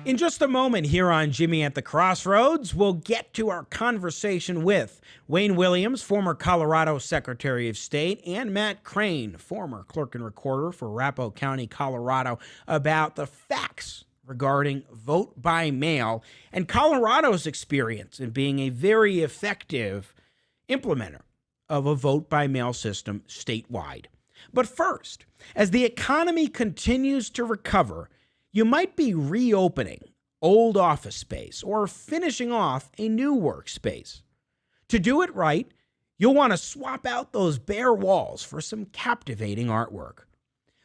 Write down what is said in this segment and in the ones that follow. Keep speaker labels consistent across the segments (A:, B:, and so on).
A: In just a moment here on Jimmy at the Crossroads, we'll get to our conversation with Wayne Williams, former Colorado Secretary of State, and Matt Crane, former clerk and recorder for Arapahoe County, Colorado, about the facts regarding vote by mail and Colorado's experience in being a very effective implementer of a vote by mail system statewide. But first, as the economy continues to recover, you might be reopening old office space or finishing off a new workspace. To do it right, you'll want to swap out those bare walls for some captivating artwork.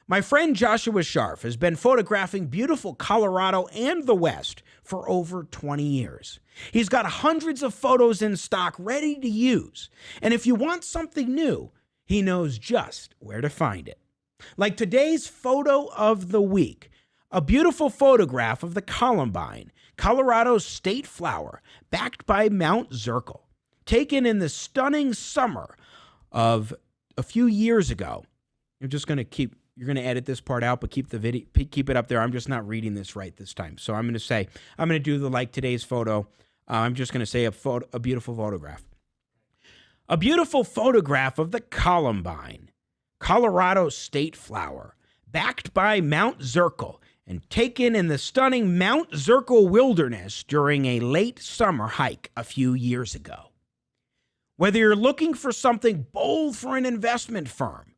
A: My friend Joshua Scharf has been photographing beautiful Colorado and the West for over 20 years. He's got hundreds of photos in stock ready to use, and if you want something new, he knows just where to find it. Like today's photo of the week, a beautiful photograph of the columbine, Colorado's state flower, backed by Mount Zirkle, taken in the stunning summer of a few years ago. You're going to edit this part out, but keep the video, keep it up there. I'm just not reading this right this time. So I'm going to do the like today's photo. I'm just going to say a beautiful photograph. A beautiful photograph of the columbine, Colorado's state flower, backed by Mount Zirkle, and taken in the stunning Mount Zirkle wilderness during a late summer hike a few years ago. Whether you're looking for something bold for an investment firm,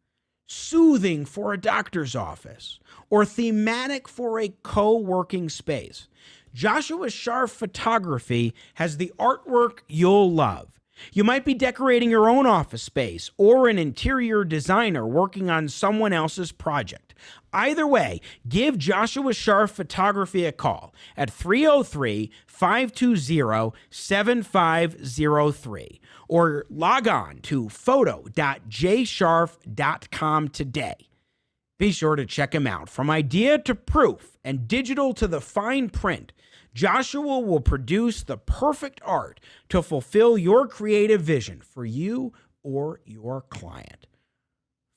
A: soothing for a doctor's office, or thematic for a co-working space, Joshua Scharf Photography has the artwork you'll love. You might be decorating your own office space or an interior designer working on someone else's project. Either way, give Joshua Scharf Photography a call at 303-520-7503 or log on to photo.jscharf.com today. Be sure to check him out. From idea to proof and digital to the fine print, Joshua will produce the perfect art to fulfill your creative vision for you or your client.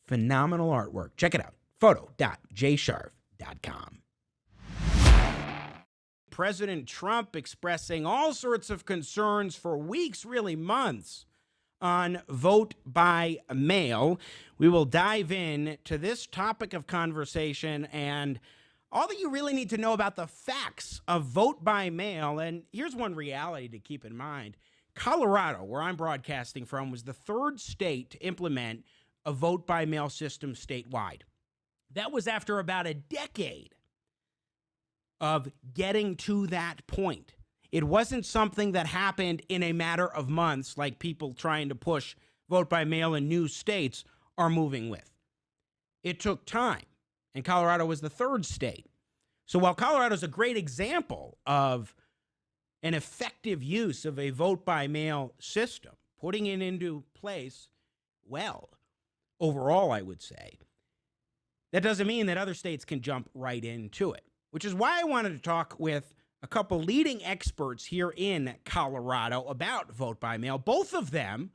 A: Phenomenal artwork. Check it out. Photo.jscharf.com. President Trump expressing all sorts of concerns for weeks, really months, on vote by mail. We will dive in to this topic of conversation and all that you really need to know about the facts of vote by mail. And here's one reality to keep in mind. Colorado, where I'm broadcasting from, was the third state to implement a vote by mail system statewide. That was after about a decade of getting to that point. It wasn't something that happened in a matter of months like people trying to push vote by mail in new states are moving with. It took time, and Colorado was the third state. So while Colorado is a great example of an effective use of a vote by mail system, putting it into place well, overall, I would say, that doesn't mean that other states can jump right into it, which is why I wanted to talk with a couple leading experts here in Colorado about vote by mail. Both of them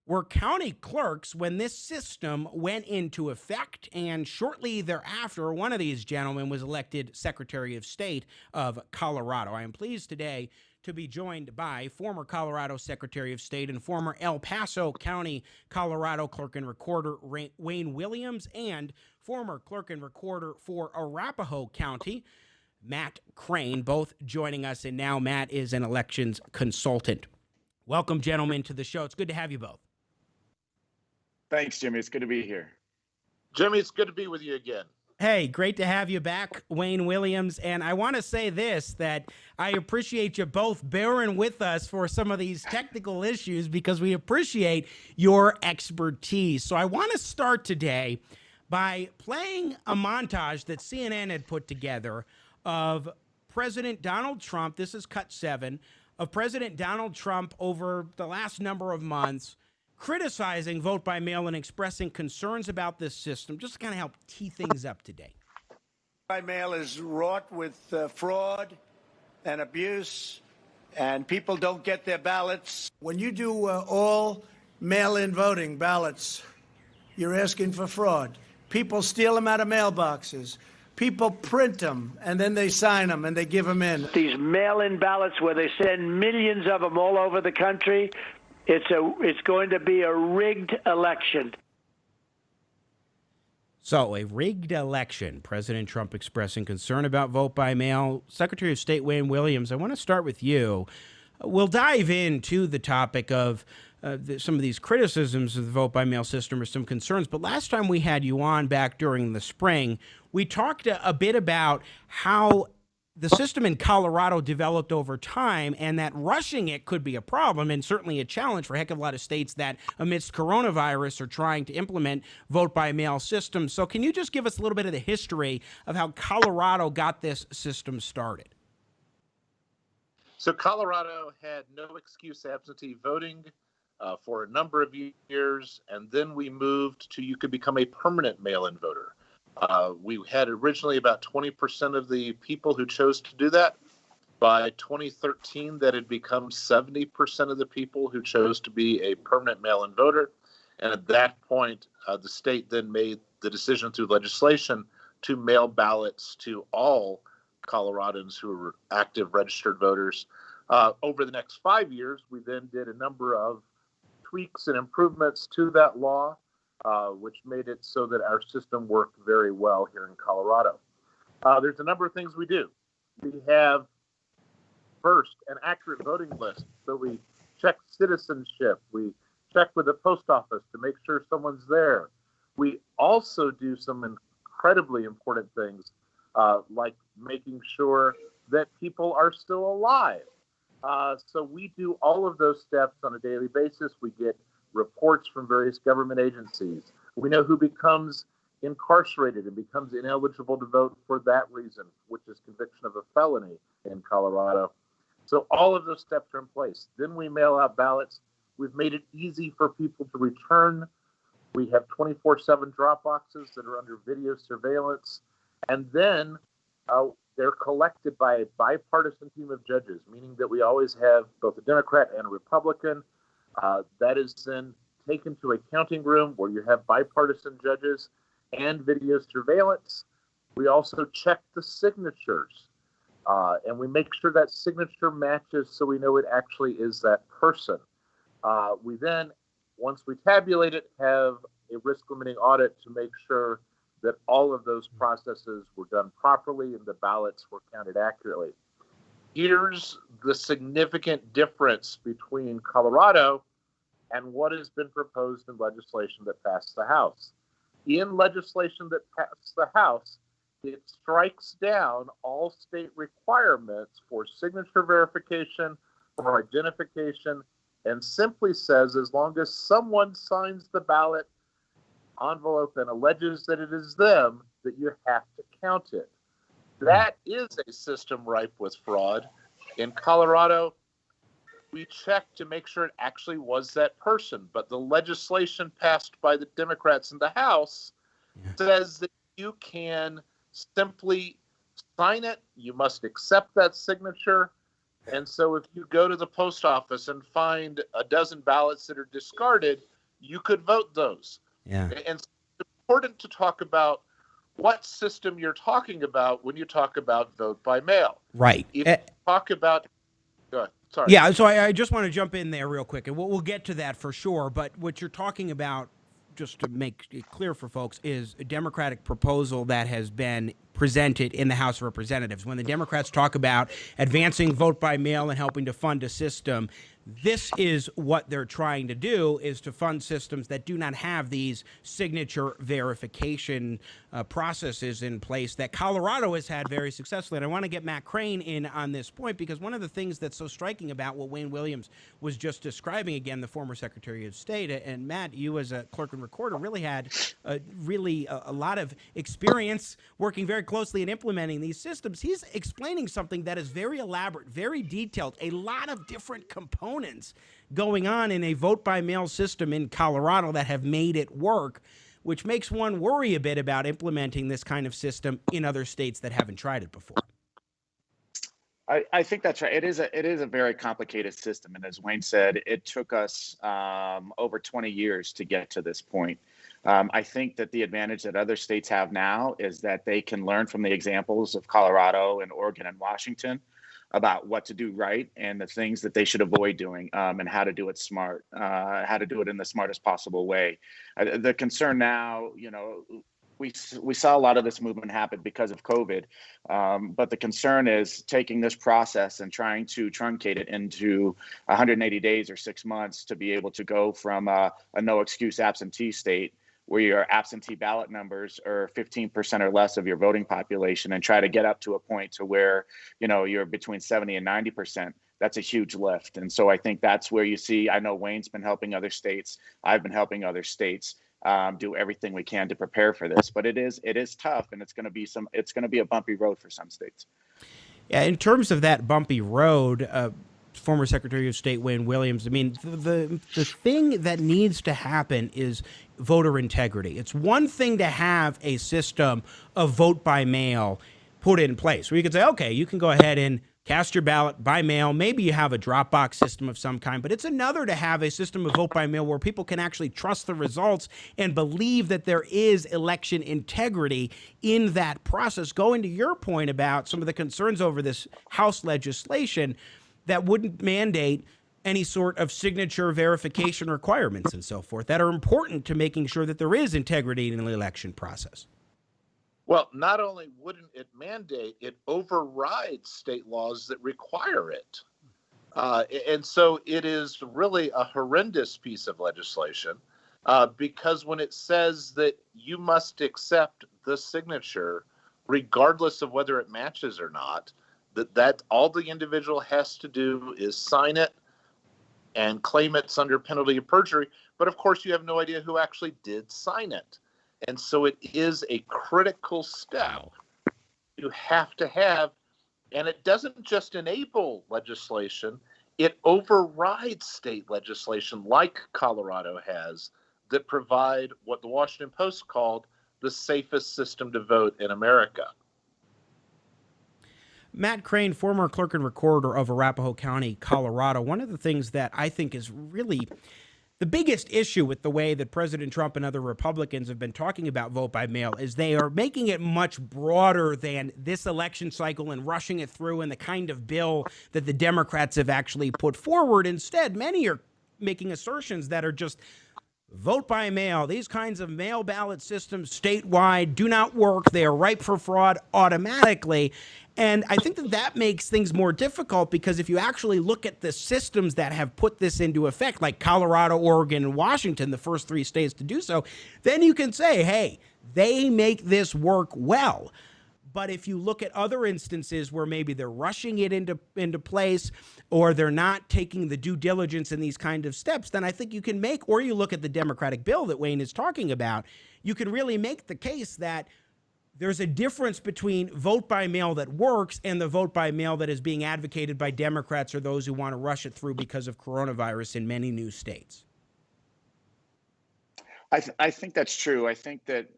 A: were county clerks when this system went into effect, and shortly thereafter, one of these gentlemen was elected Secretary of State of Colorado. I am pleased today to be joined by former Colorado Secretary of State and former El Paso County, Colorado clerk and recorder Wayne Williams, and former clerk and recorder for Arapahoe County, Matt Crane, both joining us. And now Matt is an elections consultant. Welcome, gentlemen, to the show. It's good to have you both.
B: Thanks, Jimmy. It's good to be here.
C: Jimmy, it's good to be with you again.
A: Hey, great to have you back, Wayne Williams. And I want to say this, that I appreciate you both bearing with us for some of these technical issues because we appreciate your expertise. So I want to start today by playing a montage that CNN had put together of President Donald Trump. This is cut 7 of President Donald Trump over the last number of months criticizing vote by mail and expressing concerns about this system, just to kind of help tee things up today.
D: By mail is wrought with fraud and abuse, and people don't get their ballots.
E: When you do all mail-in voting ballots, you're asking for fraud. People steal them out of mailboxes. people print them, and then they sign them, and they give them in.
D: These mail-in ballots where they send millions of them all over the country, it's going to be a rigged election.
A: So, a rigged election. President Trump expressing concern about vote by mail. Secretary of State Wayne Williams, I want to start with you. We'll dive into the topic of some of these criticisms of the vote by mail system or some concerns. But last time we had you on back during the spring, we talked a bit about how the system in Colorado developed over time and that rushing it could be a problem and certainly a challenge for a heck of a lot of states that amidst coronavirus are trying to implement vote by mail systems. So can you just give us a little bit of the history of how Colorado got this system started?
C: So Colorado had no excuse absentee voting for a number of years, and then we moved to you could become a permanent mail-in voter. We had originally about 20% of the people who chose to do that. By 2013, that had become 70% of the people who chose to be a permanent mail-in voter. And at that point, the state then made the decision through legislation to mail ballots to all Coloradans who were active registered voters. Over the next 5 years, we then did a number of tweaks and improvements to that law, which made it so that our system worked very well here in Colorado. There's a number of things we do. We have, first, an accurate voting list. So we check citizenship. We check with the post office to make sure someone's there. We also do some incredibly important things, like making sure that people are still alive. So we do all of those steps on a daily basis. We get reports from various government agencies. We know who becomes incarcerated and becomes ineligible to vote for that reason, which is conviction of a felony in Colorado. So all of those steps are in place. Then we mail out ballots. We've made it easy for people to return. We have 24/7 drop boxes that are under video surveillance. And then they're collected by a bipartisan team of judges, meaning that we always have both a Democrat and a Republican. That is then taken to a counting room where you have bipartisan judges and video surveillance. We also check the signatures, and we make sure that signature matches so we know it actually is that person. We then, once we tabulate it, have a risk-limiting audit to make sure that all of those processes were done properly and the ballots were counted accurately. Here's the significant difference between Colorado and what has been proposed in legislation that passed the House. In legislation that passed the House, it strikes down all state requirements for signature verification or identification and simply says as long as someone signs the ballot envelope and alleges that it is them, that you have to count it. That is a system ripe with fraud. In Colorado, we checked to make sure it actually was that person, but the legislation passed by the Democrats in the House says that you can simply sign it, you must accept that signature, and so if you go to the post office and find a dozen ballots that are discarded, you could vote those.
A: Yeah.
C: And it's important to talk about what system you're talking about when you talk about vote by mail.
A: Right.
C: If you talk about, go ahead. Sorry.
A: Yeah, so I just want to jump in there real quick, and we'll get to that for sure. But what you're talking about, just to make it clear for folks, is a Democratic proposal that has been presented in the House of Representatives. When the Democrats talk about advancing vote by mail and helping to fund a system, this is what they're trying to do, is to fund systems that do not have these signature verification processes in place that Colorado has had very successfully. And I want to get Matt Crane in on this point, because one of the things that's so striking about what Wayne Williams was just describing, again, the former Secretary of State, and Matt, you as a clerk and recorder really had a lot of experience working very closely in implementing these systems. He's explaining something that is very elaborate, very detailed, a lot of different components going on in a vote-by-mail system in Colorado that have made it work, which makes one worry a bit about implementing this kind of system in other states that haven't tried it before.
B: I think that's right. It is a very complicated system, and as Wayne said, it took us over 20 years to get to this point. I think that the advantage that other states have now is that they can learn from the examples of Colorado and Oregon and Washington about what to do right and the things that they should avoid doing, and how to do it smart, how to do it in the smartest possible way. The concern now, we saw a lot of this movement happen because of COVID, but the concern is taking this process and trying to truncate it into 180 days or 6 months to be able to go from a no excuse absentee state where your absentee ballot numbers are 15% or less of your voting population, and try to get up to a point to where, you're between 70 and 90%. That's a huge lift. And so I think that's where you see, I know Wayne's been helping other states. I've been helping other states do everything we can to prepare for this, but it is tough, and it's going to be a bumpy road for some states.
A: Yeah, in terms of that bumpy road, former Secretary of State Wayne Williams, I mean, the thing that needs to happen is voter integrity. It's one thing to have a system of vote by mail put in place where you can say, okay, you can go ahead and cast your ballot by mail. Maybe you have a drop box system of some kind, but it's another to have a system of vote by mail where people can actually trust the results and believe that there is election integrity in that process. Going to your point about some of the concerns over this House legislation that wouldn't mandate any sort of signature verification requirements and so forth that are important to making sure that there is integrity in the election process.
C: Well, not only wouldn't it mandate, it overrides state laws that require it. And so it is really a horrendous piece of legislation, because when it says that you must accept the signature, regardless of whether it matches or not, that all the individual has to do is sign it and claim it's under penalty of perjury. But of course, you have no idea who actually did sign it. And so it is a critical step you have to have. And it doesn't just enable legislation, it overrides state legislation like Colorado has that provide what the Washington Post called the safest system to vote in America.
A: Matt Crane, former clerk and recorder of Arapahoe County, Colorado. One of the things that I think is really the biggest issue with the way that President Trump and other Republicans have been talking about vote by mail is they are making it much broader than this election cycle and rushing it through and the kind of bill that the Democrats have actually put forward. Instead, many are making assertions that are just vote by mail. These kinds of mail ballot systems statewide do not work. They are ripe for fraud automatically. And I think that makes things more difficult, because if you actually look at the systems that have put this into effect, like Colorado, Oregon, and Washington, the first three states to do so, then you can say, hey, they make this work well. But if you look at other instances where maybe they're rushing it into place, or they're not taking the due diligence in these kind of steps, then I think you can make, or you look at the Democratic bill that Wayne is talking about, you can really make the case that there's a difference between vote by mail that works and the vote by mail that is being advocated by Democrats or those who want to rush it through because of coronavirus in many new states.
B: I think that's true. I think that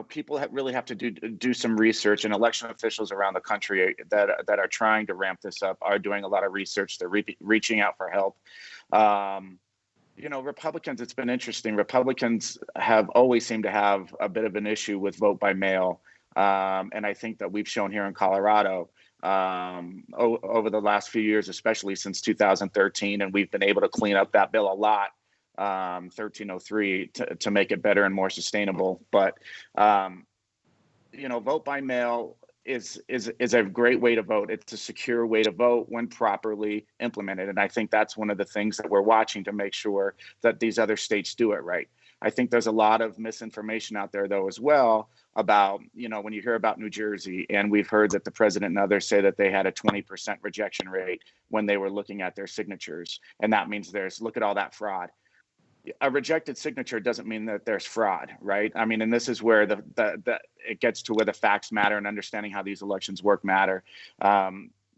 B: people really have to do some research, and election officials around the country that are trying to ramp this up are doing a lot of research. They're reaching out for help. Republicans, it's been interesting. Republicans have always seemed to have a bit of an issue with vote by mail. And I think that we've shown here in Colorado over the last few years, especially since 2013, and we've been able to clean up that bill a lot, 1303, to make it better and more sustainable. But, vote by mail is a great way to vote. It's a secure way to vote when properly implemented. And I think that's one of the things that we're watching to make sure that these other states do it right. I think there's a lot of misinformation out there, though, as well, about, when you hear about New Jersey, and we've heard that the president and others say that they had a 20% rejection rate when they were looking at their signatures. And that means look at all that fraud. A rejected signature doesn't mean that there's fraud, right? I mean, and this is where it gets to where the facts matter and understanding how these elections work matter.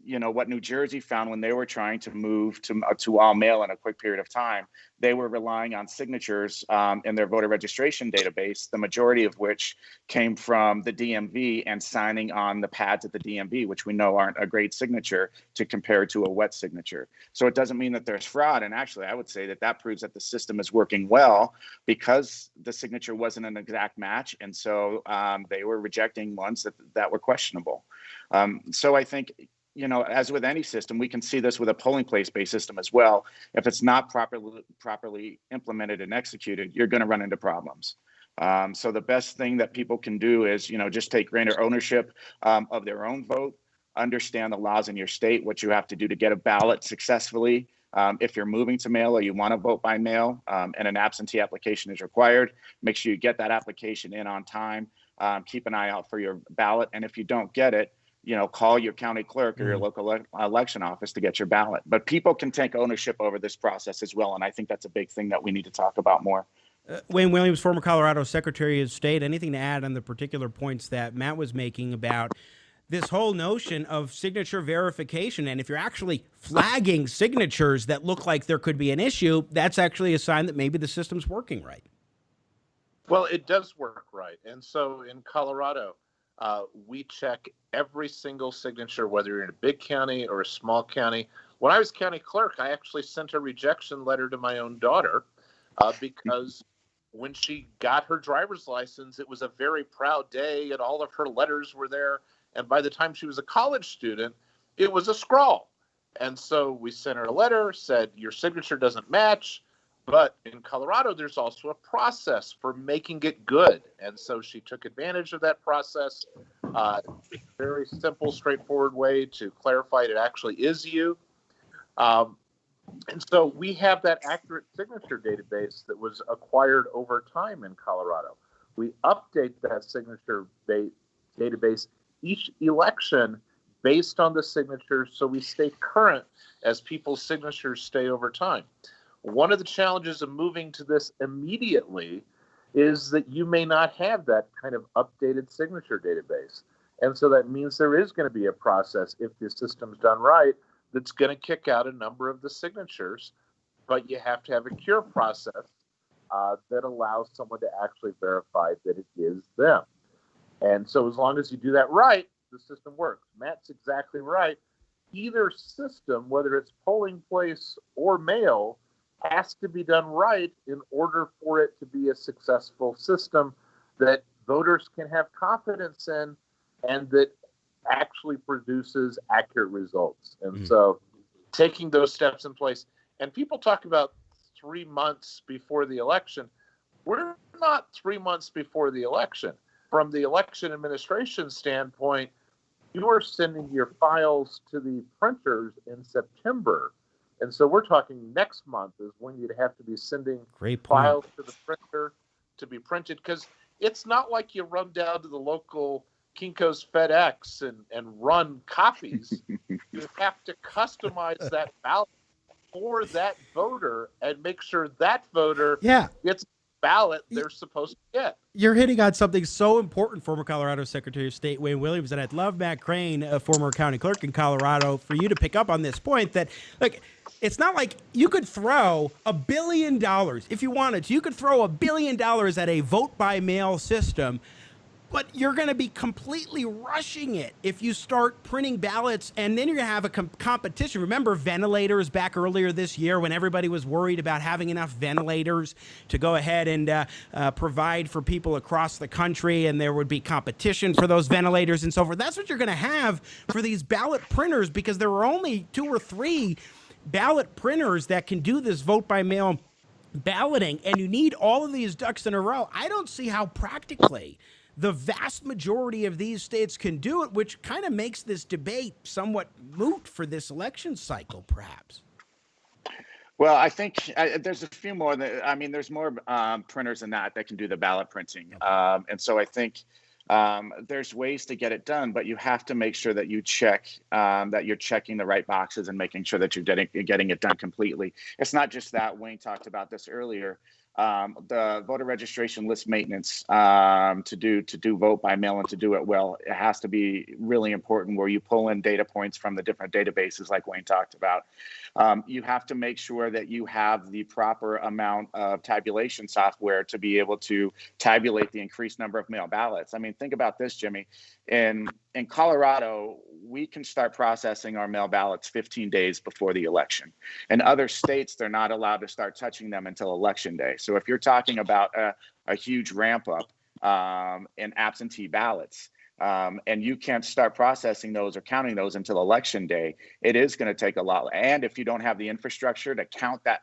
B: what New Jersey found when they were trying to move to all mail in a quick period of time. They were relying on signatures in their voter registration database, the majority of which came from the DMV and signing on the pads at the DMV, which we know aren't a great signature to compare to a wet signature. So it doesn't mean that there's fraud. And actually, I would say that proves that the system is working well because the signature wasn't an exact match. And so they were rejecting ones that were questionable. So I think, as with any system, we can see this with a polling place-based system as well. If it's not properly implemented and executed, you're going to run into problems. So the best thing that people can do is, just take greater ownership of their own vote, understand the laws in your state, what you have to do to get a ballot successfully. If you're moving to mail or you want to vote by mail and an absentee application is required, make sure you get that application in on time. Keep an eye out for your ballot. And if you don't get it, call your county clerk or your local election office to get your ballot. But people can take ownership over this process as well. And I think that's a big thing that we need to talk about more.
A: Wayne Williams, former Colorado Secretary of State, anything to add on the particular points that Matt was making about this whole notion of signature verification? And if you're actually flagging signatures that look like there could be an issue, that's actually a sign that maybe the system's working right.
C: Well, it does work right. And so in Colorado, we check every single signature, whether you're in a big county or a small county. When I was county clerk, I actually sent a rejection letter to my own daughter because when she got her driver's license, it was a very proud day and all of her letters were there. And by the time she was a college student, it was a scrawl. And so we sent her a letter, said, your signature doesn't match. But in Colorado, there's also a process for making it good. And so she took advantage of that process. A very simple, straightforward way to clarify it actually is you. And so we have that accurate signature database that was acquired over time in Colorado. We update that signature database each election based on the signatures, so we stay current as people's signatures stay over time. One of the challenges of moving to this immediately is that you may not have that kind of updated signature database. And so that means there is going to be a process, if the system's done right, that's going to kick out a number of the signatures, but you have to have a cure process that allows someone to actually verify that it is them. And so as long as you do that right, the system works. Matt's exactly right. Either system, whether it's polling place or mail, has to be done right in order for it to be a successful system that voters can have confidence in and that actually produces accurate results. And so taking those steps in place, and people talk about 3 months before the election. We're not 3 months before the election. From the election administration standpoint, you are sending your files to the printers in September. And so we're talking next month is when you'd have to be sending files to the printer to be printed, because it's not like you run down to the local Kinko's FedEx and run copies. You have to customize that ballot for that voter and make sure that voter gets the ballot they're supposed to get.
A: You're hitting on something so important, former Colorado Secretary of State Wayne Williams, and I'd love Matt Crane, a former county clerk in Colorado, for you to pick up on this point that, like, it's not like you could throw $1 billion, if you wanted to, you could throw $1 billion at a vote-by-mail system, but you're going to be completely rushing it if you start printing ballots, and then you're going to have a competition. Remember ventilators back earlier this year when everybody was worried about having enough ventilators to go ahead and provide for people across the country, and there would be competition for those ventilators and so forth. That's what you're going to have for these ballot printers, because there are only 2 or 3 ballot printers that can do this vote-by-mail balloting, and you need all of these ducks in a row. I don't see how practically the vast majority of these states can do it, which kind of makes this debate somewhat moot for this election cycle, perhaps.
B: Well, I think there's a few more. There's more printers than that can do the ballot printing. And so I think there's ways to get it done, but you have to make sure that you check, that you're checking the right boxes and making sure that you're getting it done completely. It's not just that. Wayne talked about this earlier. the voter registration list maintenance to do vote by mail and to do it well. It has to be really important where you pull in data points from the different databases like Wayne talked about. You have to make sure that you have the proper amount of tabulation software to be able to tabulate the increased number of mail ballots. I mean, think about this, Jimmy. In Colorado, we can start processing our mail ballots 15 days before the election. In other states, they're not allowed to start touching them until election day. So if you're talking about a huge ramp up in absentee ballots, and you can't start processing those or counting those until election day, it is going to take a lot. And if you don't have the infrastructure to count that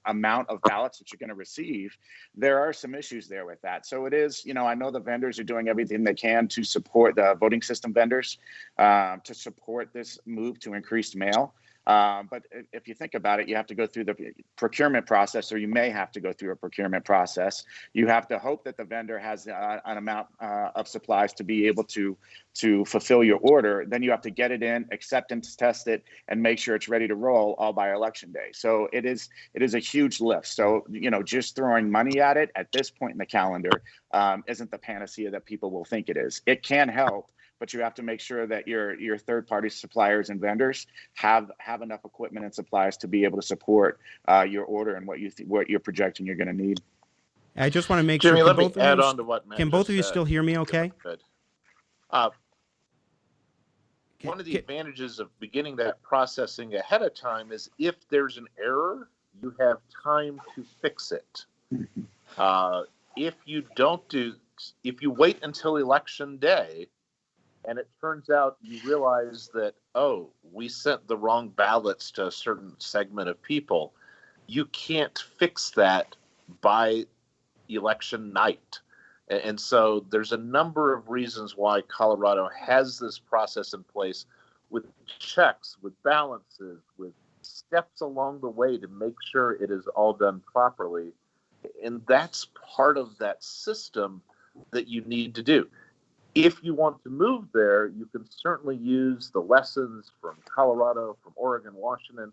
B: amount of ballots that you're going to receive, there are some issues there with that. So it is, I know the vendors are doing everything they can to support the voting system vendors to support this move to increased mail. But if you think about it, you have to go through the procurement process, or you may have to go through a procurement process. You have to hope that the vendor has an amount of supplies to be able to fulfill your order. Then you have to get it in, acceptance test it, and make sure it's ready to roll all by election day. So it is a huge lift. So, just throwing money at it at this point in the calendar isn't the panacea that people will think it is. It can help, but you have to make sure that your third-party suppliers and vendors have enough equipment and supplies to be able to support your order and what you're projecting you're going to need.
A: I just want to make
C: Jimmy,
A: sure.
C: let me add on to what Matt
A: Can both of you
C: said.
A: still hear me okay?
C: Good. One of the advantages of beginning that processing ahead of time is if there's an error, you have time to fix it. If you wait until election day, and it turns out you realize that, we sent the wrong ballots to a certain segment of people, you can't fix that by election night. And so there's a number of reasons why Colorado has this process in place with checks, with balances, with steps along the way to make sure it is all done properly. And that's part of that system that you need to do. If you want to move there, you can certainly use the lessons from Colorado, from Oregon, Washington,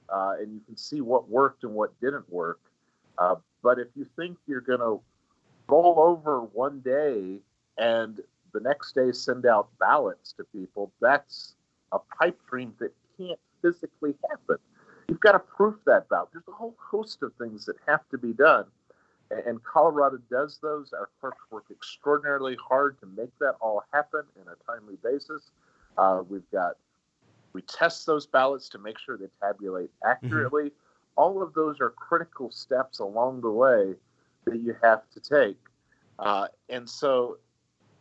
C: and you can see what worked and what didn't work. But if you think you're going to roll over one day and the next day send out ballots to people, that's a pipe dream that can't physically happen. You've got to proof that ballot. There's a whole host of things that have to be done. And Colorado does those. Our clerks work extraordinarily hard to make that all happen in a timely basis. We test those ballots to make sure they tabulate accurately. Mm-hmm. All of those are critical steps along the way that you have to take. And so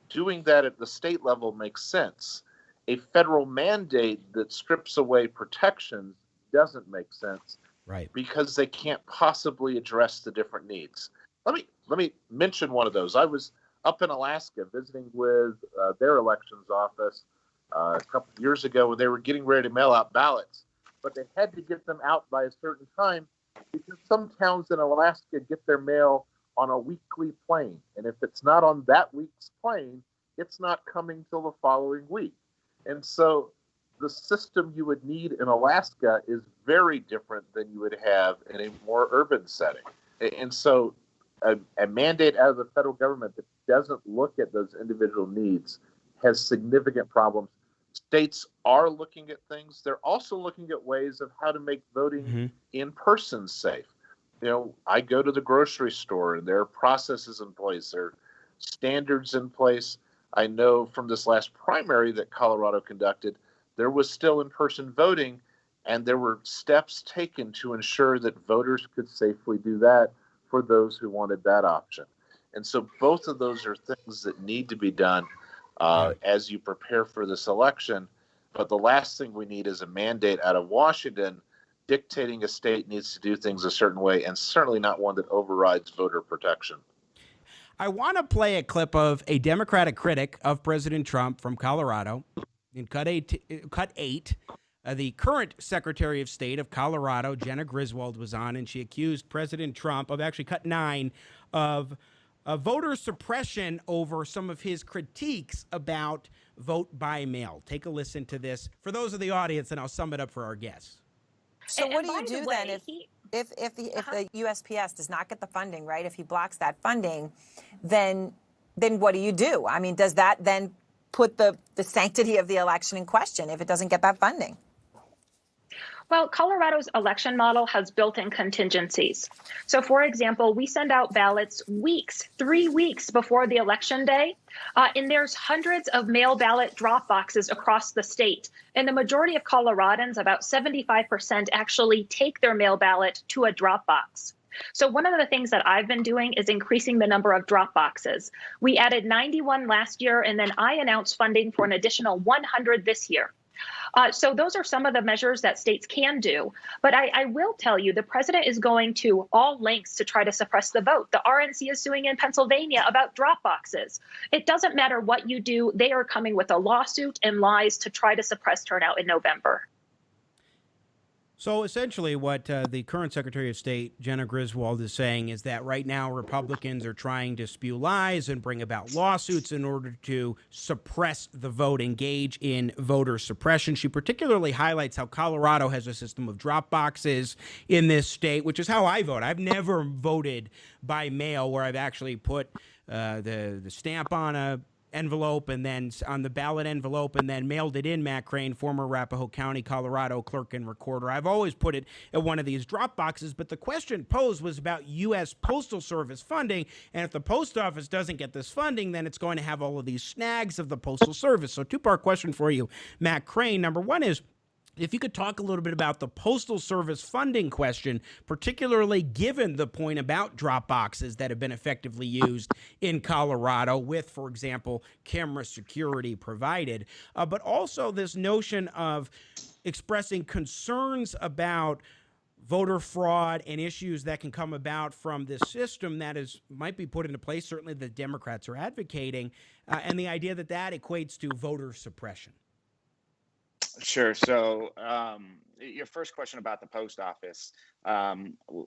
C: doing that at the state level makes sense. A federal mandate that strips away protections doesn't make sense.
A: Right.
C: Because they can't possibly address the different needs. Let me mention one of those. I was up in Alaska visiting with their elections office a couple of years ago when they were getting ready to mail out ballots, but they had to get them out by a certain time because some towns in Alaska get their mail on a weekly plane, and if it's not on that week's plane, it's not coming till the following week. And so the system you would need in Alaska is very different than you would have in a more urban setting. And so a mandate out of the federal government that doesn't look at those individual needs has significant problems. States are looking at things. They're also looking at ways of how to make voting in person safe. I go to the grocery store and there are processes in place. There are standards in place. I know from this last primary that Colorado conducted, there was still in-person voting, and there were steps taken to ensure that voters could safely do that for those who wanted that option. And so both of those are things that need to be done as you prepare for this election. But the last thing we need is a mandate out of Washington dictating a state needs to do things a certain way, and certainly not one that overrides voter protection.
A: I want to play a clip of a Democratic critic of President Trump from Colorado. In cut 8, the current Secretary of State of Colorado, Jenna Griswold, was on, and she accused President Trump of actually cut 9 of voter suppression over some of his critiques about vote by mail. Take a listen to this for those of the audience, and I'll sum it up for our guests.
F: So what do you do then if If the USPS does not get the funding, right? If he blocks that funding, then what do? I mean, does that then put the sanctity of the election in question if it doesn't get that funding?
G: Well, Colorado's election model has built-in contingencies. So, for example, we send out ballots 3 weeks before the election day, and there's hundreds of mail ballot drop boxes across the state. And the majority of Coloradans, about 75%, actually take their mail ballot to a drop box. So one of the things that I've been doing is increasing the number of drop boxes. We added 91 last year, and then I announced funding for an additional 100 this year. So those are some of the measures that states can do. But I will tell you, the president is going to all lengths to try to suppress the vote. The RNC is suing in Pennsylvania about drop boxes. It doesn't matter what you do. They are coming with a lawsuit and lies to try to suppress turnout in November.
A: So essentially what the current Secretary of State, Jenna Griswold, is saying is that right now Republicans are trying to spew lies and bring about lawsuits in order to suppress the vote, engage in voter suppression. She particularly highlights how Colorado has a system of drop boxes in this state, which is how I vote. I've never voted by mail where I've actually put the stamp on a envelope and then on the ballot envelope and then mailed it in. Matt Crane, former Arapahoe County, Colorado clerk and recorder. I've always put it at one of these drop boxes, but the question posed was about U.S. Postal Service funding, and if the post office doesn't get this funding, then it's going to have all of these snags of the Postal Service. So two-part question for you, Matt Crane. Number one is, if you could talk a little bit about the Postal Service funding question, particularly given the point about drop boxes that have been effectively used in Colorado with, for example, camera security provided, but also this notion of expressing concerns about voter fraud and issues that can come about from this system that might be put into place. Certainly the Democrats are advocating, and the idea that that equates to voter suppression.
B: Sure. So your first question about the post office.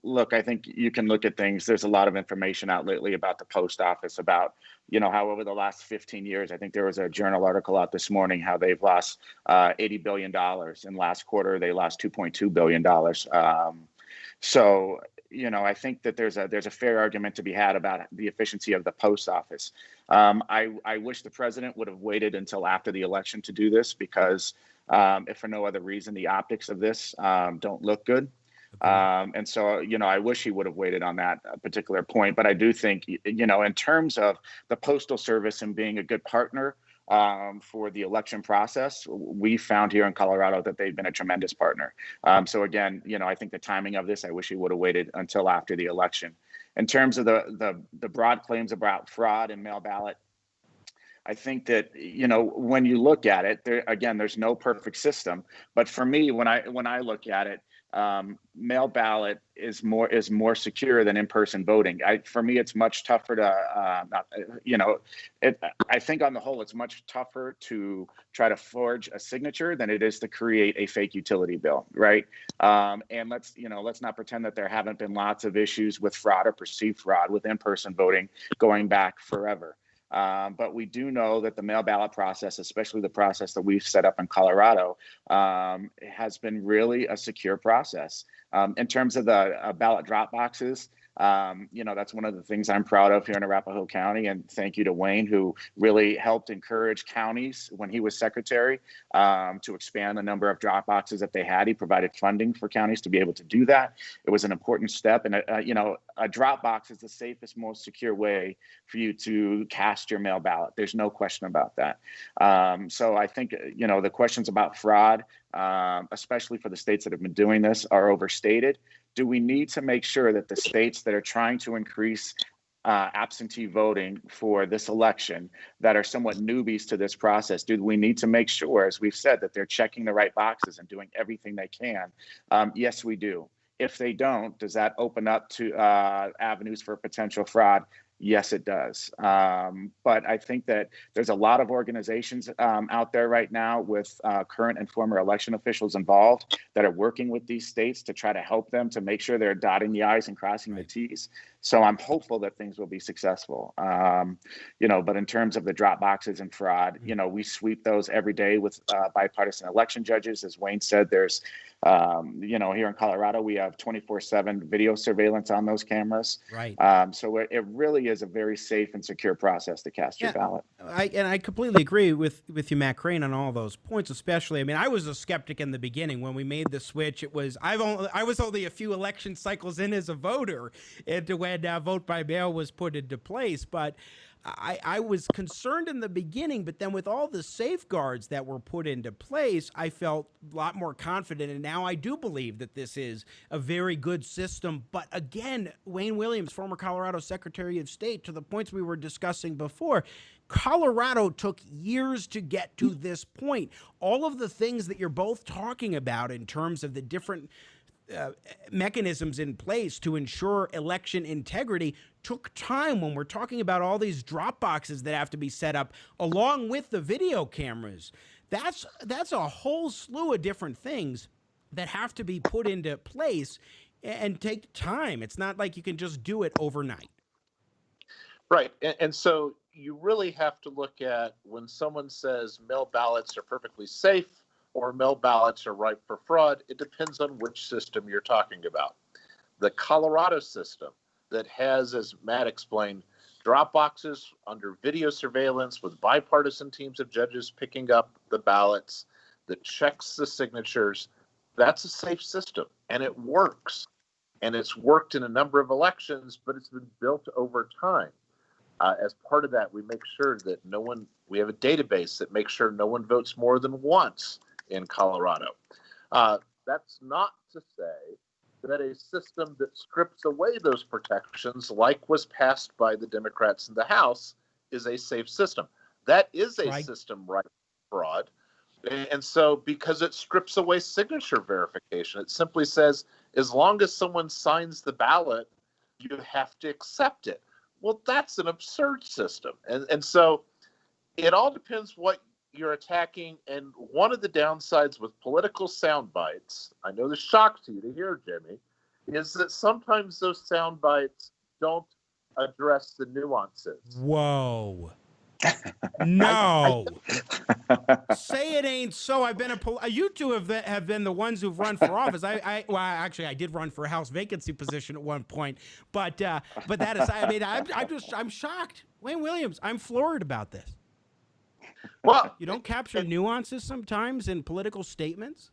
B: Look, I think you can look at things. There's a lot of information out lately about the post office, about, how over the last 15 years, I think there was a journal article out this morning, how they've lost $80 billion. In last quarter, they lost $2.2 billion. So, I think that there's a fair argument to be had about the efficiency of the post office. I wish the president would have waited until after the election to do this, because if for no other reason, the optics of this don't look good. And so, I wish he would have waited on that particular point. But I do think, in terms of the Postal Service and being a good partner for the election process, we found here in Colorado that they've been a tremendous partner. So again, I think the timing of this, I wish he would have waited until after the election. In terms of the broad claims about fraud and mail ballot, I think that, when you look at it, there's no perfect system. But for me, when I look at it, mail ballot is more secure than in-person voting. For me, it's much tougher to, I think on the whole, it's much tougher to try to forge a signature than it is to create a fake utility bill, right? And let's not pretend that there haven't been lots of issues with fraud or perceived fraud with in-person voting going back forever. But we do know that the mail ballot process, especially the process that we've set up in Colorado, has been really a secure process. In terms of the ballot drop boxes, that's one of the things I'm proud of here in Arapahoe County. And thank you to Wayne, who really helped encourage counties when he was secretary to expand the number of drop boxes that they had. He provided funding for counties to be able to do that. It was an important step. And, a drop box is the safest, most secure way for you to cast your mail ballot. There's no question about that. So I think, the questions about fraud, especially for the states that have been doing this, are overstated. Do we need to make sure that the states that are trying to increase absentee voting for this election, that are somewhat newbies to this process, do we need to make sure, as we've said, that they're checking the right boxes and doing everything they can? Yes, we do. If they don't, does that open up to avenues for potential fraud? Yes, it does. But I think that there's a lot of organizations out there right now with current and former election officials involved that are working with these states to try to help them to make sure they're dotting the I's and crossing the T's. So I'm hopeful that things will be successful. But in terms of the drop boxes and fraud, we sweep those every day with bipartisan election judges. As Wayne said, there's Here in Colorado, we have 24/7 video surveillance on those cameras.
A: Right.
B: So it really is a very safe and secure process to cast your ballot.
A: I completely agree with you, Matt Crane, on all those points. Especially, I mean, I was a skeptic in the beginning when we made the switch. It was I was only a few election cycles in as a voter, and when vote by mail was put into place, but I was concerned in the beginning, but then with all the safeguards that were put into place, I felt a lot more confident. And now I do believe that this is a very good system. But again, Wayne Williams, former Colorado Secretary of State, to the points we were discussing before, Colorado took years to get to this point. All of the things that you're both talking about in terms of the different mechanisms in place to ensure election integrity took time. When we're talking about all these drop boxes that have to be set up along with the video cameras, that's a whole slew of different things that have to be put into place and take time. It's not like you can just do it overnight.
C: Right. And so you really have to look at when someone says mail ballots are perfectly safe or mail ballots are ripe for fraud, it depends on which system you're talking about. The Colorado system that has, as Matt explained, drop boxes under video surveillance with bipartisan teams of judges picking up the ballots, that checks the signatures, that's a safe system, and it works. And it's worked in a number of elections, but it's been built over time. As part of that, we make sure that we have a database that makes sure no one votes more than once in Colorado. That's not to say that a system that strips away those protections, like was passed by the Democrats in the House, is a safe system. That is a system ripe for fraud. And so because it strips away signature verification, it simply says, as long as someone signs the ballot, you have to accept it. Well, that's an absurd system. And so it all depends what you're attacking. And one of the downsides with political sound bites, I know this shocks you to hear, Jimmy, is that sometimes those sound bites don't address the nuances.
A: Whoa. No. Say it ain't so. I've been you two have been the ones who've run for office. Actually, I did run for a House vacancy position at one point, but that is, I mean, I'm shocked. Wayne Williams, I'm floored about this.
C: Well,
A: you don't capture nuances sometimes in political statements?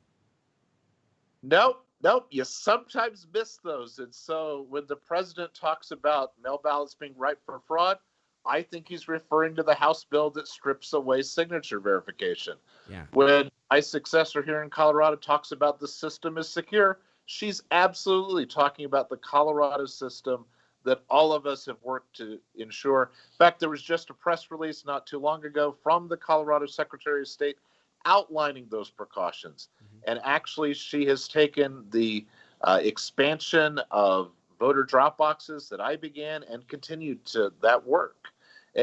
C: Nope, you sometimes miss those. And so when the president talks about mail ballots being ripe for fraud, I think he's referring to the House bill that strips away signature verification.
A: Yeah.
C: When my successor here in Colorado talks about the system is secure, she's absolutely talking about the Colorado system that all of us have worked to ensure. In fact, there was just a press release not too long ago from the Colorado Secretary of State outlining those precautions. Mm-hmm. And actually, she has taken the expansion of voter drop boxes that I began and continued to that work.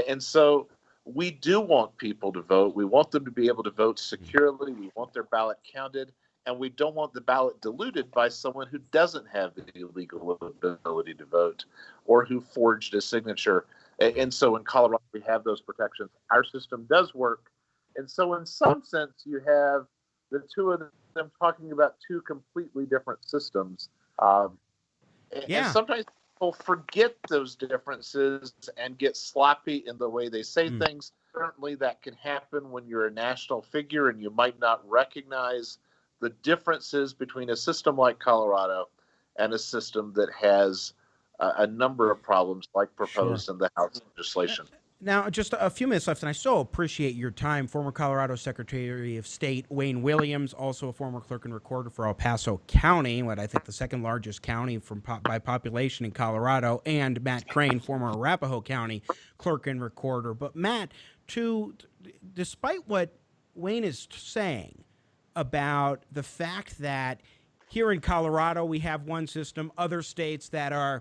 C: And so we do want people to vote. We want them to be able to vote securely. We want their ballot counted. And we don't want the ballot diluted by someone who doesn't have the legal ability to vote or who forged a signature. And so in Colorado, we have those protections. Our system does work. And so in some sense, you have the two of them talking about two completely different systems. And sometimes people forget those differences and get sloppy in the way they say things. Certainly that can happen when you're a national figure and you might not recognize the differences between a system like Colorado and a system that has a number of problems like proposed in the House legislation.
A: Now, just a few minutes left, and I so appreciate your time. Former Colorado Secretary of State Wayne Williams, also a former clerk and recorder for El Paso County, what I think the second largest county by population in Colorado, and Matt Crane, former Arapahoe County clerk and recorder. But Matt, despite what Wayne is saying about the fact that here in Colorado we have one system, other states that are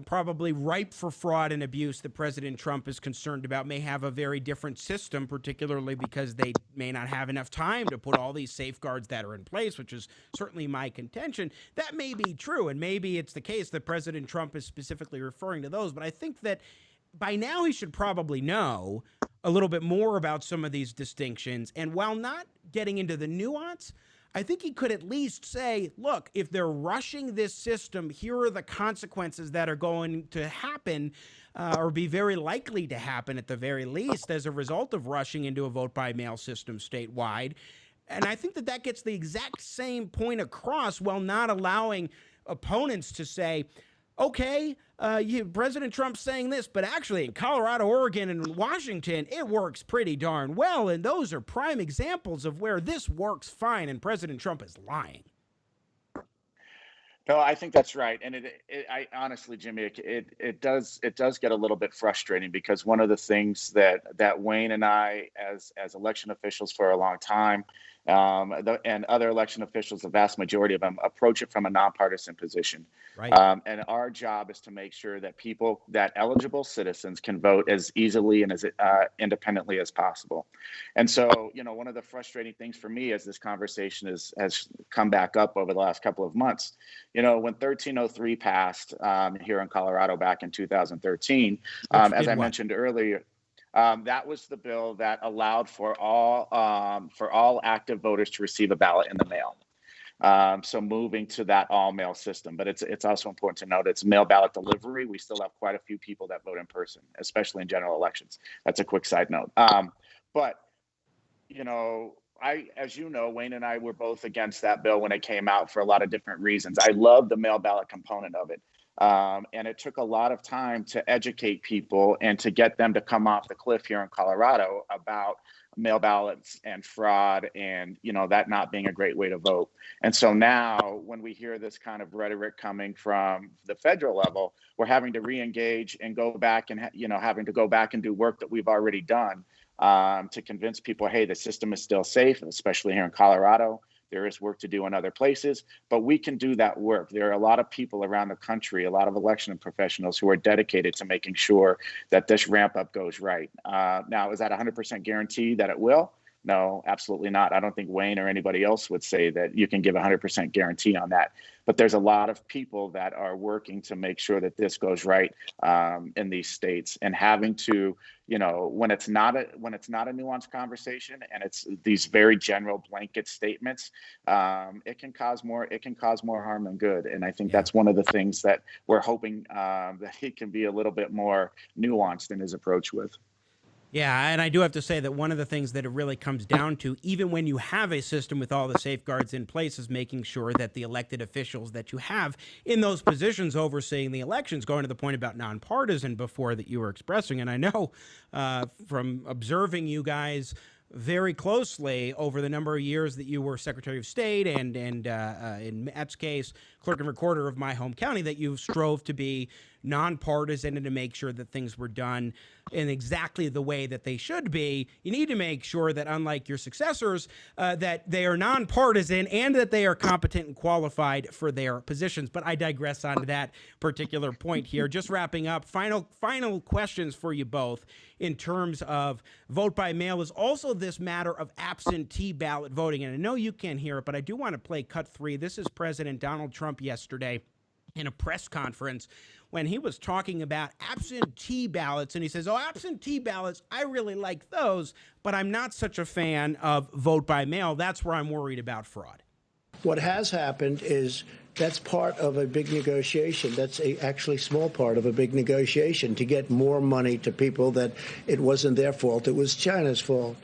A: probably ripe for fraud and abuse that President Trump is concerned about may have a very different system, particularly because they may not have enough time to put all these safeguards that are in place, which is certainly my contention. That may be true, and maybe it's the case that President Trump is specifically referring to those, but I think that by now he should probably know a little bit more about some of these distinctions. And while not getting into the nuance, I think he could at least say, look, if they're rushing this system, here are the consequences that are going to happen or be very likely to happen at the very least as a result of rushing into a vote-by-mail system statewide. And I think that that gets the exact same point across while not allowing opponents to say, okay, President Trump's saying this, but actually in Colorado, Oregon, and Washington, it works pretty darn well. And those are prime examples of where this works fine and President Trump is lying.
B: No, I think that's right, and I honestly, Jimmy, it does get a little bit frustrating because one of the things that Wayne and I, as election officials for a long time, and other election officials, the vast majority of them, approach it from a nonpartisan position.
A: Right.
B: And our job is to make sure that eligible citizens can vote as easily and as independently as possible. And so, one of the frustrating things for me as this conversation has come back up over the last couple of months, when 1303 passed here in Colorado back in 2013, as I mentioned earlier, that was the bill that allowed for all active voters to receive a ballot in the mail. So moving to that all-mail system, but it's also important to note it's mail ballot delivery. We still have quite a few people that vote in person, especially in general elections. That's a quick side note. But as you know, Wayne and I were both against that bill when it came out for a lot of different reasons. I love the mail ballot component of it. And it took a lot of time to educate people and to get them to come off the cliff here in Colorado about mail ballots and fraud and, that not being a great way to vote. And so now when we hear this kind of rhetoric coming from the federal level, we're having to re-engage and go back and, having to go back and do work that we've already done to convince people, hey, the system is still safe, especially here in Colorado. There is work to do in other places, but we can do that work. There are a lot of people around the country, a lot of election professionals who are dedicated to making sure that this ramp up goes right. Now, is that 100% guarantee that it will? No, absolutely not. I don't think Wayne or anybody else would say that you can give 100% guarantee on that. But there's a lot of people that are working to make sure that this goes right in these states, and having to, when it's not a nuanced conversation and it's these very general blanket statements, it can cause more harm than good. And I think that's one of the things that we're hoping that he can be a little bit more nuanced in his approach with.
A: Yeah, and I do have to say that one of the things that it really comes down to, even when you have a system with all the safeguards in place, is making sure that the elected officials that you have in those positions overseeing the elections, going to the point about nonpartisan before that you were expressing, and I know from observing you guys very closely over the number of years that you were Secretary of State and in Matt's case, clerk and recorder of my home county, that you strove to be nonpartisan and to make sure that things were done in exactly the way that they should be. You need to make sure that, unlike your successors, that they are nonpartisan and that they are competent and qualified for their positions. But I digress on that particular point here. Just wrapping up, final questions for you both in terms of vote by mail is also this matter of absentee ballot voting. And I know you can't hear it, but I do want to play cut 3. This is President Donald Trump yesterday in a press conference when he was talking about absentee ballots, and he says, absentee ballots, I really like those, but I'm not such a fan of vote by mail. That's where I'm worried about fraud.
E: What has happened is that's part of a big negotiation. That's actually small part of a big negotiation to get more money to people that it wasn't their fault. It was China's fault.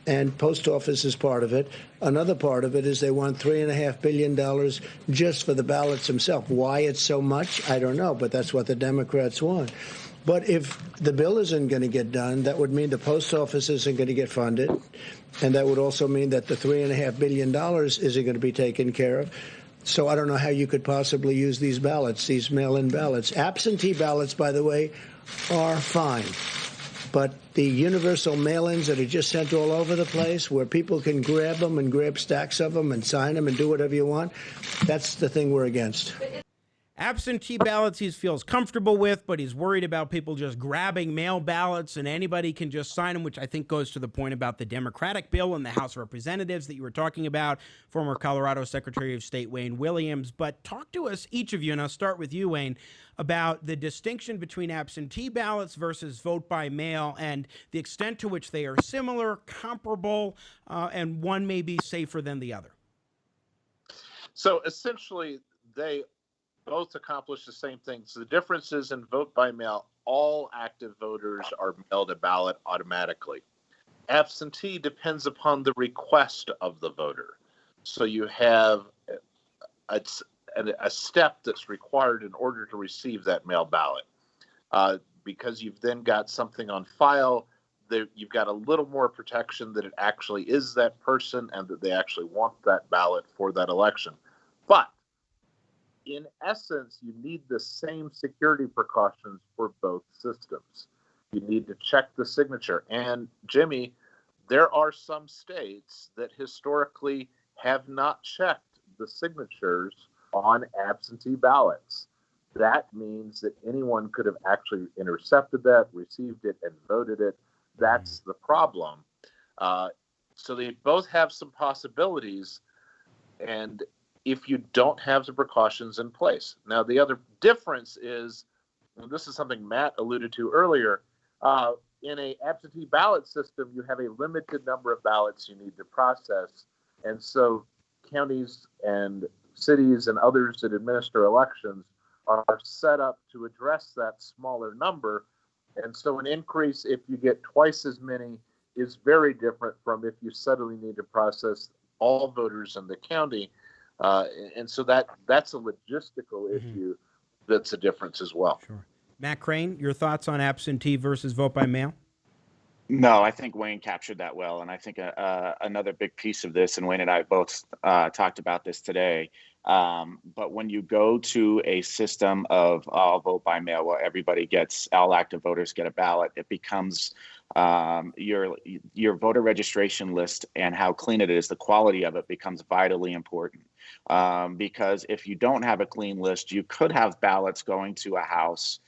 E: And post office is part of it. Another part of it is they want $3.5 billion just for the ballots themselves. Why it's so much, I don't know, but that's what the Democrats want. But if the bill isn't going to get done, that would mean the post office isn't going to get funded. And that would also mean that the $3.5 billion isn't going to be taken care of. So I don't know how you could possibly use these ballots, these mail-in ballots. Absentee ballots, by the way, are fine. But the universal mail-ins that are just sent all over the place, where people can grab them and grab stacks of them and sign them and do whatever you want, that's the thing we're against.
A: Absentee ballots he feels comfortable with, but he's worried about people just grabbing mail ballots and anybody can just sign them, which I think goes to the point about the Democratic bill in the House of Representatives that you were talking about, former Colorado Secretary of State Wayne Williams. But talk to us, each of you, and I'll start with you, Wayne, about the distinction between absentee ballots versus vote by mail and the extent to which they are similar, comparable, and one may be safer than the other.
C: So essentially, they both accomplish the same things. The difference is in vote by mail, all active voters are mailed a ballot automatically. Absentee depends upon the request of the voter. So you have a step that's required in order to receive that mail ballot. Because you've then got something on file, you've got a little more protection that it actually is that person and that they actually want that ballot for that election. But in essence, you need the same security precautions for both systems. You need to check the signature. And Jimmy, there are some states that historically have not checked the signatures on absentee ballots. That means that anyone could have actually intercepted that, received it, and voted it. That's the problem. So they both have some possibilities, and if you don't have the precautions in place. Now, the other difference is, and this is something Matt alluded to earlier, in a absentee ballot system, you have a limited number of ballots you need to process, and so counties and cities and others that administer elections are set up to address that smaller number. And so an increase, if you get twice as many, is very different from if you suddenly need to process all voters in the county. And so that's a logistical issue that's a difference as well.
A: Sure. Matt Crane, your thoughts on absentee versus vote by mail?
B: No, I think Wayne captured that well. And I think another big piece of this, and Wayne and I both talked about this today, but when you go to a system of all vote by mail where all active voters get a ballot, it becomes your voter registration list and how clean it is, the quality of it becomes vitally important. Because if you don't have a clean list, you could have ballots going to a house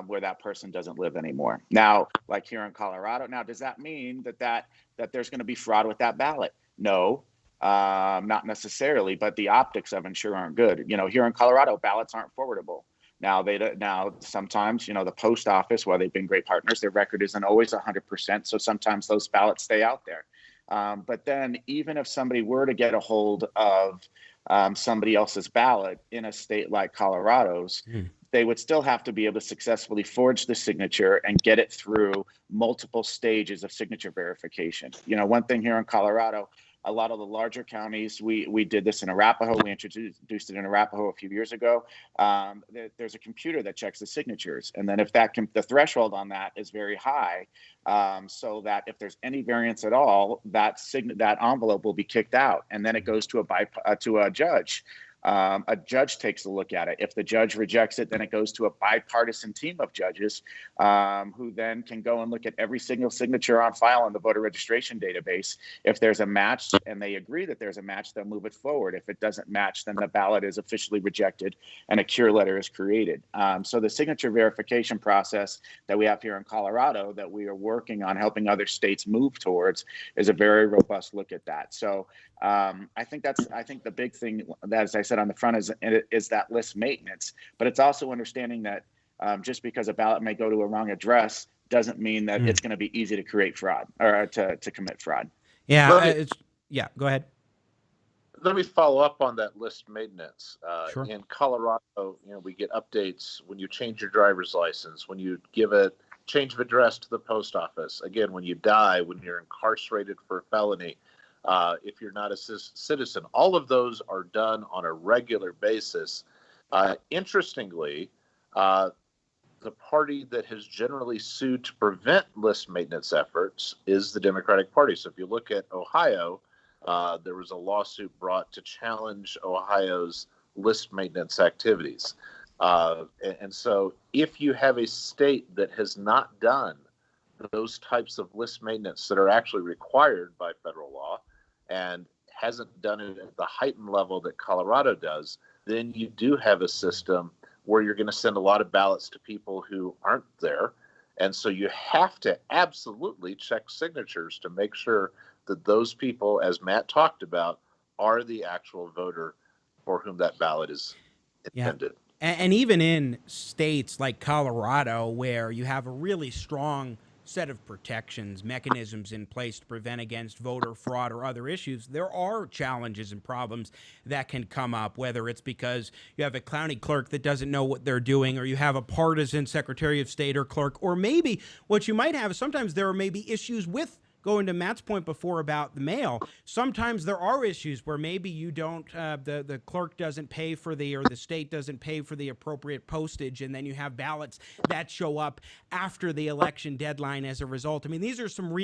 B: where that person doesn't live anymore. Now, like here in Colorado, does that mean that there's going to be fraud with that ballot? No, not necessarily, but the optics of it sure aren't good. Here in Colorado, ballots aren't forwardable. Now sometimes, the post office, while they've been great partners, their record isn't always 100%. So sometimes those ballots stay out there. But then even if somebody were to get a hold of somebody else's ballot in a state like Colorado's, they would still have to be able to successfully forge the signature and get it through multiple stages of signature verification. One thing here in Colorado, a lot of the larger counties, we did this in Arapahoe. We introduced it in Arapahoe a few years ago. There's a computer that checks the signatures. And then if the threshold on that is very high, so that if there's any variance at all, that envelope will be kicked out. And then it goes to a judge. A judge takes a look at it. If the judge rejects it, then it goes to a bipartisan team of judges who then can go and look at every single signature on file in the voter registration database. If there's a match and they agree that there's a match, they'll move it forward. If it doesn't match, then the ballot is officially rejected and a cure letter is created. So the signature verification process that we have here in Colorado that we are working on helping other states move towards is a very robust look at that. So I think the big thing that, as I said on the front, is that list maintenance. But it's also understanding that just because a ballot may go to a wrong address doesn't mean that it's going to be easy to create fraud or to commit fraud.
A: Yeah, go ahead.
C: Let me follow up on that list maintenance.
A: Sure.
C: In Colorado, we get updates when you change your driver's license, when you give a change of address to the post office. Again, when you die, when you're incarcerated for a felony. If you're not a citizen, all of those are done on a regular basis. Interestingly, the party that has generally sued to prevent list maintenance efforts is the Democratic Party. So if you look at Ohio, there was a lawsuit brought to challenge Ohio's list maintenance activities. And so if you have a state that has not done those types of list maintenance that are actually required by federal law and hasn't done it at the heightened level that Colorado does, then you do have a system where you're going to send a lot of ballots to people who aren't there. And so you have to absolutely check signatures to make sure that those people, as Matt talked about, are the actual voter for whom that ballot is intended.
A: And even in states like Colorado, where you have a really strong set of protections, mechanisms in place to prevent against voter fraud or other issues, there are challenges and problems that can come up, whether it's because you have a county clerk that doesn't know what they're doing, or you have a partisan Secretary of State or clerk, or maybe what you might have is sometimes there may be issues with, going to Matt's point before about the mail, sometimes there are issues where maybe you don't, the clerk doesn't pay for or the state doesn't pay for the appropriate postage, and then you have ballots that show up after the election deadline as a result. I mean, these are some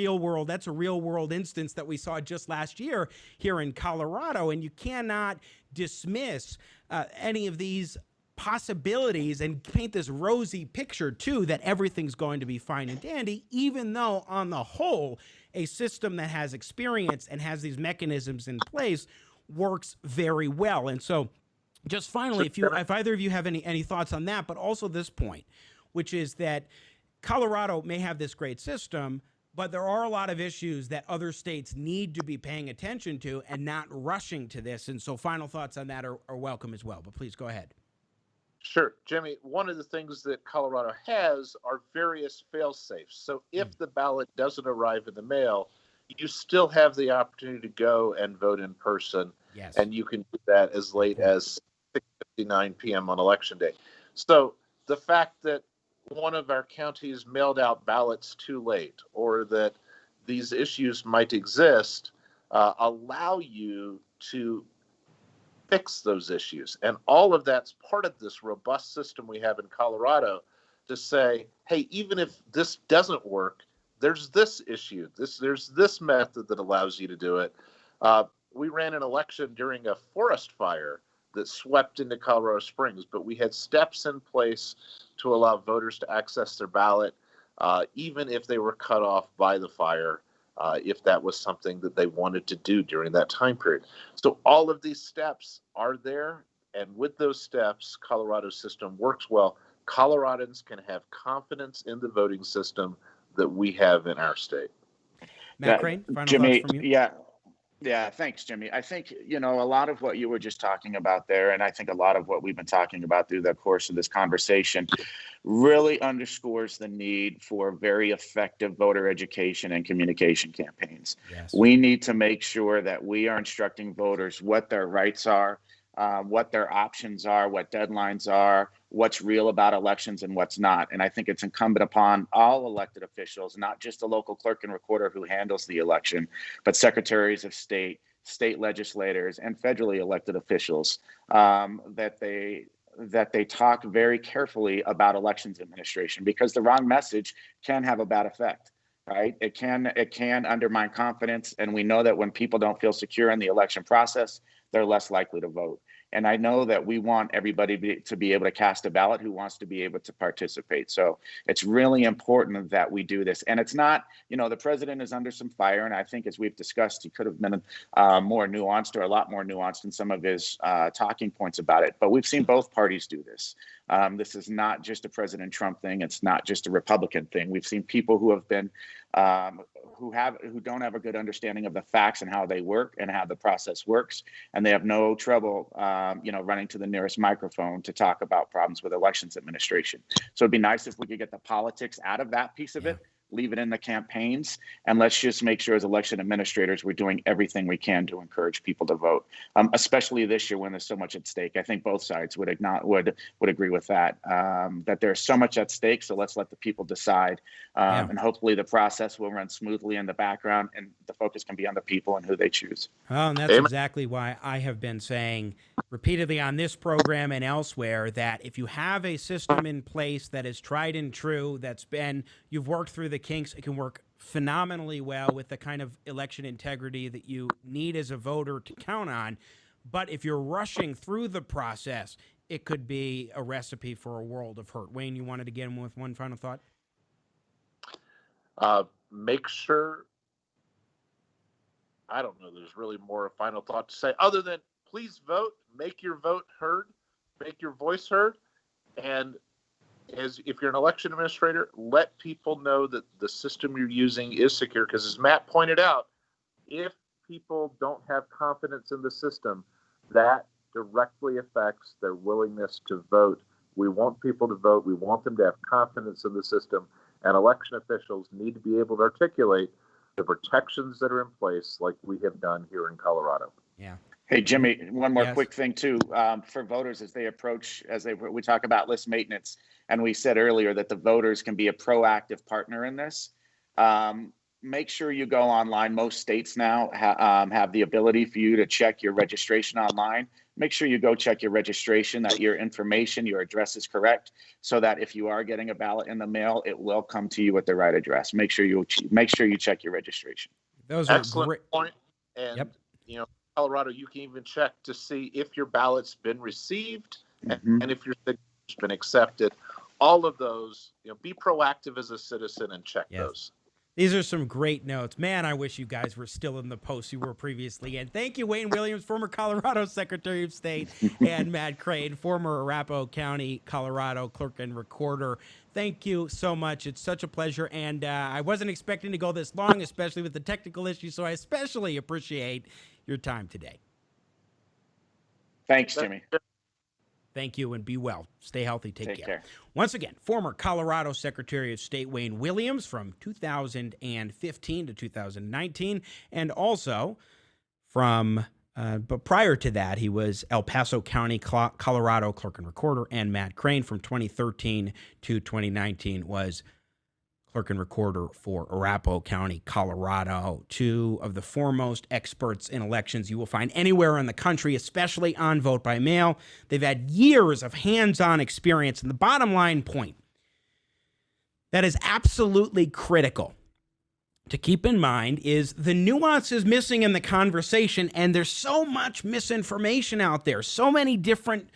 A: that's a real world instance that we saw just last year here in Colorado, and you cannot dismiss any of these possibilities and paint this rosy picture too that everything's going to be fine and dandy, even though on the whole a system that has experience and has these mechanisms in place works very well. And so just finally, if either of you have any thoughts on that, but also this point, which is that Colorado may have this great system, but there are a lot of issues that other states need to be paying attention to and not rushing to this. And so final thoughts on that are welcome as well, but please go ahead.
C: Sure, Jimmy. One of the things that Colorado has are various fail-safes. So if the ballot doesn't arrive in the mail, you still have the opportunity to go and vote in person.
A: Yes.
C: And you can do that as late as 6:59 p.m. on Election Day. So the fact that one of our counties mailed out ballots too late, or that these issues might exist, allow you to fix those issues. And all of that's part of this robust system we have in Colorado to say, hey, even if this doesn't work, there's this issue. There's this method that allows you to do it. We ran an election during a forest fire that swept into Colorado Springs, but we had steps in place to allow voters to access their ballot, even if they were cut off by the fire. If that was something that they wanted to do during that time period. So all of these steps are there, and with those steps, Colorado's system works well. Coloradans can have confidence in the voting system that we have in our state.
A: Matt Crane, final
B: Jimmy,
A: thoughts from you?
B: Yeah, thanks, Jimmy. I think, a lot of what you were just talking about there, and I think a lot of what we've been talking about through the course of this conversation really underscores the need for very effective voter education and communication campaigns.
A: Yes.
B: We need to make sure that we are instructing voters what their rights are, what their options are, what deadlines are, what's real about elections and what's not. And I think it's incumbent upon all elected officials, not just the local clerk and recorder who handles the election, but secretaries of state, state legislators, and federally elected officials, that they talk very carefully about elections administration, because the wrong message can have a bad effect. Right? It can undermine confidence. And we know that when people don't feel secure in the election process, they're less likely to vote. And I know that we want everybody to be able to cast a ballot who wants to be able to participate. So it's really important that we do this. And it's not, the president is under some fire. And I think, as we've discussed, he could have been more nuanced, or a lot more nuanced in some of his talking points about it. But we've seen both parties do this. This is not just a President Trump thing. It's not just a Republican thing. We've seen people who have been who don't have a good understanding of the facts and how they work and how the process works, and they have no trouble, running to the nearest microphone to talk about problems with elections administration. So it'd be nice if we could get the politics out of that piece of it, leave it in the campaigns, and let's just make sure as election administrators we're doing everything we can to encourage people to vote, especially this year when there's so much at stake. I think both sides would agree with that, that there's so much at stake. So let's let the people decide, and hopefully the process will run smoothly in the background, and the focus can be on the people and who they choose.
A: Well, and that's exactly why I have been saying repeatedly on this program and elsewhere that if you have a system in place that is tried and true, you've worked through the kinks, it can work phenomenally well with the kind of election integrity that you need as a voter to count on. But if you're rushing through the process, it could be a recipe for a world of hurt. Wayne, you wanted to get in with one final thought?
C: Make sure, I don't know, there's really more a final thought to say other than please vote, make your vote heard, make your voice heard. And if you're an election administrator, let people know that the system you're using is secure. Because as Matt pointed out, if people don't have confidence in the system, that directly affects their willingness to vote. We want people to vote. We want them to have confidence in the system. And election officials need to be able to articulate the protections that are in place, like we have done here in Colorado.
A: Yeah.
B: Hey, Jimmy, one more
A: Yes.
B: quick thing too, for voters as they approach, we talk about list maintenance, and we said earlier that the voters can be a proactive partner in this. Make sure you go online. Most states now have the ability for you to check your registration online. Make sure you go check your registration, that your information, your address is correct, so that if you are getting a ballot in the mail, it will come to you at the right address. Make sure you check your registration.
A: Those are
C: Excellent
A: great
C: point. And Colorado, you can even check to see if your ballot's been received and if your signature's been accepted. All of those, be proactive as a citizen and check those.
A: These are some great notes. Man, I wish you guys were still in the post you were previously in. Thank you, Wayne Williams, former Colorado Secretary of State, and Matt Crane, former Arapahoe County, Colorado clerk and recorder. Thank you so much. It's such a pleasure, and I wasn't expecting to go this long, especially with the technical issues, so I especially appreciate your time today.
B: Thanks, Jimmy.
A: Thank you, and be well. Stay healthy. Take care.
B: Care.
A: Once again, former Colorado Secretary of State Wayne Williams from 2015 to 2019, and also from, but prior to that, he was El Paso County, Colorado clerk and recorder, and Matt Crane from 2013 to 2019 was clerk and recorder for Arapahoe County, Colorado, two of the foremost experts in elections you will find anywhere in the country, especially on vote by mail. They've had years of hands-on experience. And the bottom line point that is absolutely critical to keep in mind is the nuances missing in the conversation, and there's so much misinformation out there, so many different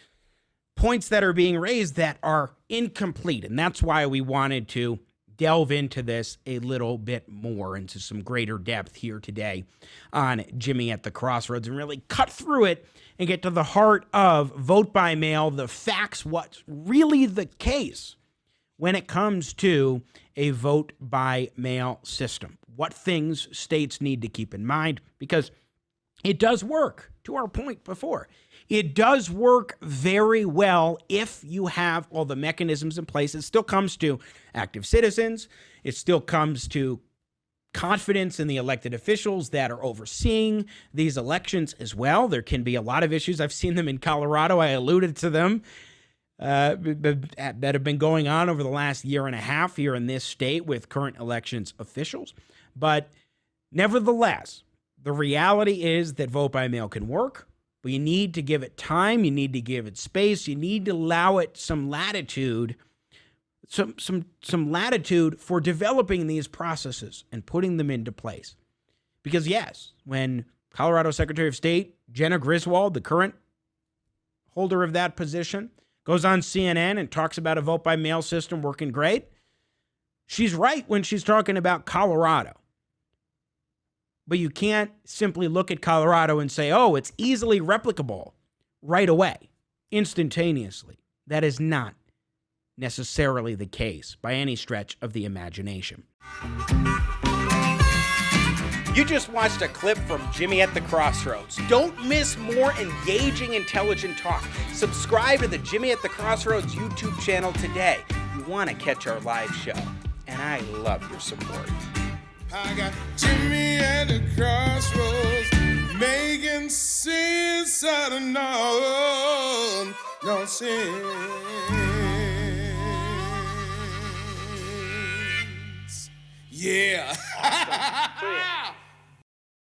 A: points that are being raised that are incomplete, and that's why we wanted to delve into this a little bit more, into some greater depth here today on Jimmy at the Crossroads, and really cut through it and get to the heart of vote by mail, the facts, what's really the case when it comes to a vote by mail system, what things states need to keep in mind, because it does work, to our point before. It does work very well if you have all the mechanisms in place. It still comes to active citizens. It still comes to confidence in the elected officials that are overseeing these elections as well. There can be a lot of issues. I've seen them in Colorado. I alluded to them that have been going on over the last year and a half here in this state with current elections officials. But nevertheless, the reality is that vote by mail can work. But you need to give it time. You need to give it space. You need to allow it some latitude, some latitude for developing these processes and putting them into place. Because yes, when Colorado Secretary of State Jenna Griswold, the current holder of that position, goes on CNN and talks about a vote by mail system working great, she's right when she's talking about Colorado. But you can't simply look at Colorado and say, oh, it's easily replicable right away, instantaneously. That is not necessarily the case by any stretch of the imagination. You just watched a clip from Jimmy at the Crossroads. Don't miss more engaging, intelligent talk. Subscribe to the Jimmy at the Crossroads YouTube channel today. You want to catch our live show. And I love your support.
H: I got Jimmy at the crossroads, making sense out of no sense. Yeah.